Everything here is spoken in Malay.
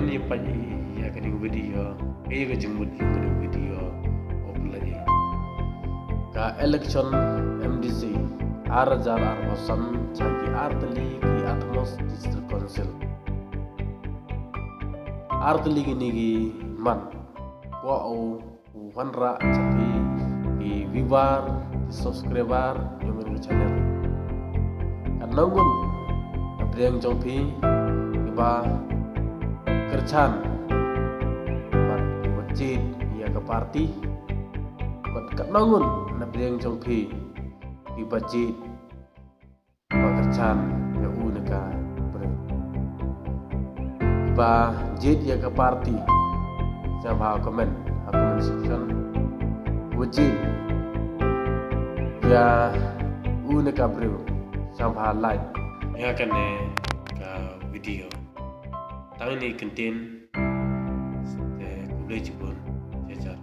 ni paji ya kini video ke jengmut kini video oplay ka election MDC arjar arbosan jagi artli ki atmos district council artli gini gi man ko au wanra tapi di viewar di subscriber yang channel kan nangun abdeng jongpi iba kerjaan buat masjid ya ke parti buat kenangun abdeng jongpi di masjid buat kerjaan ya uneka iba jid ya ke parti sama komen section wajib ya uneka bro sama like ya kan ke video tang ini contain kublai jibun jajar